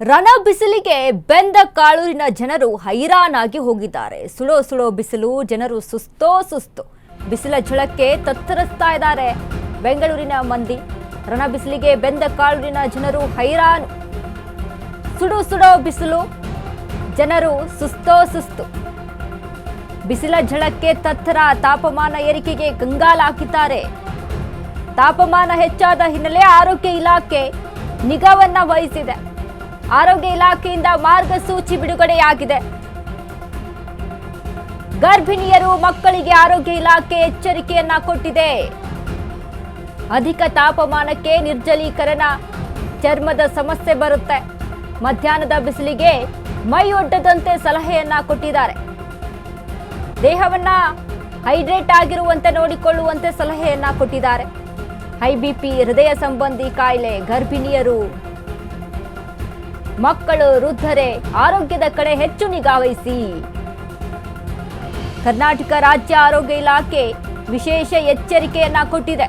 ರಣ ಬಿಸಿಲಿಗೆ ಬೆಂದ ಕಾಳೂರಿನ ಜನರು ಹೈರಾಣಾಗಿ ಹೋಗಿದ್ದಾರೆ. ಸುಳೋ ಸುಳೋ ಬಿಸಿಲು, ಜನರು ಸುಸ್ತು. ಬಿಸಿಲ ಝಳಕ್ಕೆ ತತ್ತರಿಸ್ತಾ ಇದ್ದಾರೆ ಬೆಂಗಳೂರಿನ ಮಂದಿ. ರಣ ಬಿಸಿಲಿಗೆ ಬೆಂದ ಕಾಳೂರಿನ ಜನರು ಹೈರಾಣು. ಸುಡೋ ಬಿಸಿಲು, ಜನರು ಸುಸ್ತು. ಬಿಸಿಲ ಝಳಕ್ಕೆ ತತ್ತರ, ತಾಪಮಾನ ಏರಿಕೆಗೆ ಕಂಗಾಲಾಗಿದ್ದಾರೆ. ತಾಪಮಾನ ಹೆಚ್ಚಾದ ಹಿನ್ನೆಲೆ ಆರೋಗ್ಯ ಇಲಾಖೆ ನಿಗಾವನ್ನ ವಹಿಸಿದೆ. ಆರೋಗ್ಯ ಇಲಾಖೆಯಿಂದ ಮಾರ್ಗಸೂಚಿ ಬಿಡುಗಡೆಯಾಗಿದೆ. ಗರ್ಭಿಣಿಯರು, ಮಕ್ಕಳಿಗೆ ಆರೋಗ್ಯ ಇಲಾಖೆ ಎಚ್ಚರಿಕೆಯನ್ನ ಕೊಟ್ಟಿದೆ. ಅಧಿಕ ತಾಪಮಾನಕ್ಕೆ ನಿರ್ಜಲೀಕರಣ, ಚರ್ಮದ ಸಮಸ್ಯೆ ಬರುತ್ತೆ. ಮಧ್ಯಾಹ್ನದ ಬಿಸಿಲಿಗೆ ಮೈ ಒಡ್ಡದಂತೆ ಸಲಹೆಯನ್ನ ಕೊಟ್ಟಿದ್ದಾರೆ. ದೇಹವನ್ನ ಹೈಡ್ರೇಟ್ ಆಗಿರುವಂತೆ ನೋಡಿಕೊಳ್ಳುವಂತೆ ಸಲಹೆಯನ್ನ ಕೊಟ್ಟಿದ್ದಾರೆ. ಹೈ ಬಿಪಿ, ಹೃದಯ ಸಂಬಂಧಿ ಕಾಯಿಲೆ, ಗರ್ಭಿಣಿಯರು, ಮಕ್ಕಳು, ವೃದ್ಧರೇ ಆರೋಗ್ಯದ ಕಡೆ ಹೆಚ್ಚು ನಿಗಾ ವಹಿಸಿ. ಕರ್ನಾಟಕ ರಾಜ್ಯ ಆರೋಗ್ಯ ಇಲಾಖೆ ವಿಶೇಷ ಎಚ್ಚರಿಕೆಯನ್ನ ಕೊಟ್ಟಿದೆ.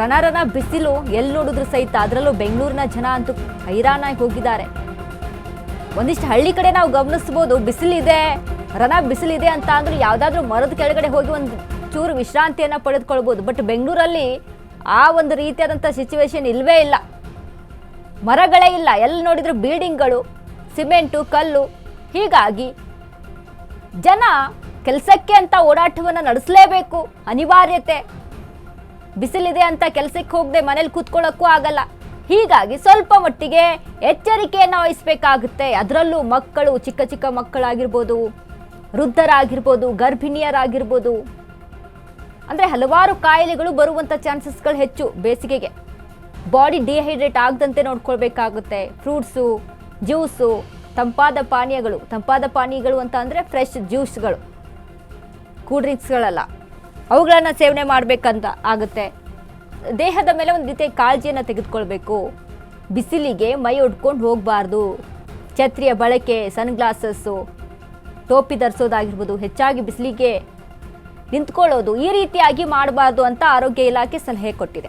ರಣ ಬಿಸಿಲು ಎಲ್ಲಿ ನೋಡಿದ್ರು ಸಹಿತ, ಅದರಲ್ಲೂ ಬೆಂಗಳೂರಿನ ಜನ ಅಂತೂ ಹೈರಾಣಾಗಿ ಹೋಗಿದ್ದಾರೆ. ಒಂದಿಷ್ಟು ಹಳ್ಳಿ ಕಡೆ ನಾವು ಗಮನಿಸಬಹುದು, ಬಿಸಿಲಿದೆ, ಬಿಸಿಲಿದೆ ಅಂತ ಅಂದ್ರೆ ಯಾವ್ದಾದ್ರು ಮರದ ಕೆಳಗಡೆ ಹೋಗಿ ಒಂದು ಚೂರು ವಿಶ್ರಾಂತಿಯನ್ನ ಪಡೆದುಕೊಳ್ಬಹುದು. ಬಟ್ ಬೆಂಗಳೂರಲ್ಲಿ ಆ ಒಂದು ರೀತಿಯಾದಂಥ ಸಿಚುವೇಶನ್ ಇಲ್ವೇ ಇಲ್ಲ. ಮರಗಳೇ ಇಲ್ಲ, ಎಲ್ಲಿ ನೋಡಿದ್ರು ಬಿಲ್ಡಿಂಗ್ಗಳು, ಸಿಮೆಂಟು, ಕಲ್ಲು. ಹೀಗಾಗಿ ಜನ ಕೆಲಸಕ್ಕೆ ಅಂತ ಓಡಾಟವನ್ನು ನಡೆಸಲೇಬೇಕು, ಅನಿವಾರ್ಯತೆ. ಬಿಸಿಲಿದೆ ಅಂತ ಕೆಲಸಕ್ಕೆ ಹೋಗದೆ ಮನೇಲಿ ಕೂತ್ಕೊಳ್ಳೋಕ್ಕೂ ಆಗಲ್ಲ. ಹೀಗಾಗಿ ಸ್ವಲ್ಪ ಮಟ್ಟಿಗೆ ಎಚ್ಚರಿಕೆಯನ್ನು ವಹಿಸಬೇಕಾಗುತ್ತೆ. ಅದರಲ್ಲೂ ಮಕ್ಕಳು, ಚಿಕ್ಕ ಮಕ್ಕಳಾಗಿರ್ಬೋದು, ವೃದ್ಧರಾಗಿರ್ಬೋದು, ಗರ್ಭಿಣಿಯರಾಗಿರ್ಬೋದು, ಅಂದರೆ ಹಲವಾರು ಕಾಯಿಲೆಗಳು ಬರುವಂಥ ಚಾನ್ಸಸ್ಗಳು ಹೆಚ್ಚು ಬೇಸಿಗೆಗೆ. ಬಾಡಿ ಡಿಹೈಡ್ರೇಟ್ ಆಗದಂತೆ ನೋಡ್ಕೊಳ್ಬೇಕಾಗುತ್ತೆ. ಫ್ರೂಟ್ಸು, ಜ್ಯೂಸು, ತಂಪಾದ ಪಾನೀಯಗಳು ಅಂತ ಅಂದರೆ ಫ್ರೆಶ್ ಜ್ಯೂಸ್ಗಳು, ಕೂಲ್ ಡ್ರಿಂಕ್ಸ್ಗಳಲ್ಲ, ಅವುಗಳನ್ನು ಸೇವನೆ ಮಾಡಬೇಕಂತ ಆಗುತ್ತೆ. ದೇಹದ ಮೇಲೆ ಒಂದು ರೀತಿಯ ಕಾಳಜಿಯನ್ನು ತೆಗೆದುಕೊಳ್ಬೇಕು. ಬಿಸಿಲಿಗೆ ಮೈ ಒಡ್ಕೊಂಡು ಹೋಗಬಾರ್ದು. ಛತ್ರಿಯ ಬಳಕೆ, ಸನ್ಗ್ಲಾಸಸ್ಸು, ಟೋಪಿ ಧರಿಸೋದಾಗಿರ್ಬೋದು, ಹೆಚ್ಚಾಗಿ ಬಿಸಿಲಿಗೆ ನಿಂತ್ಕೊಳ್ಳೋದು, ಈ ರೀತಿಯಾಗಿ ಮಾಡಬಾರ್ದು ಅಂತ ಆರೋಗ್ಯ ಇಲಾಖೆ ಸಲಹೆ ಕೊಟ್ಟಿದೆ.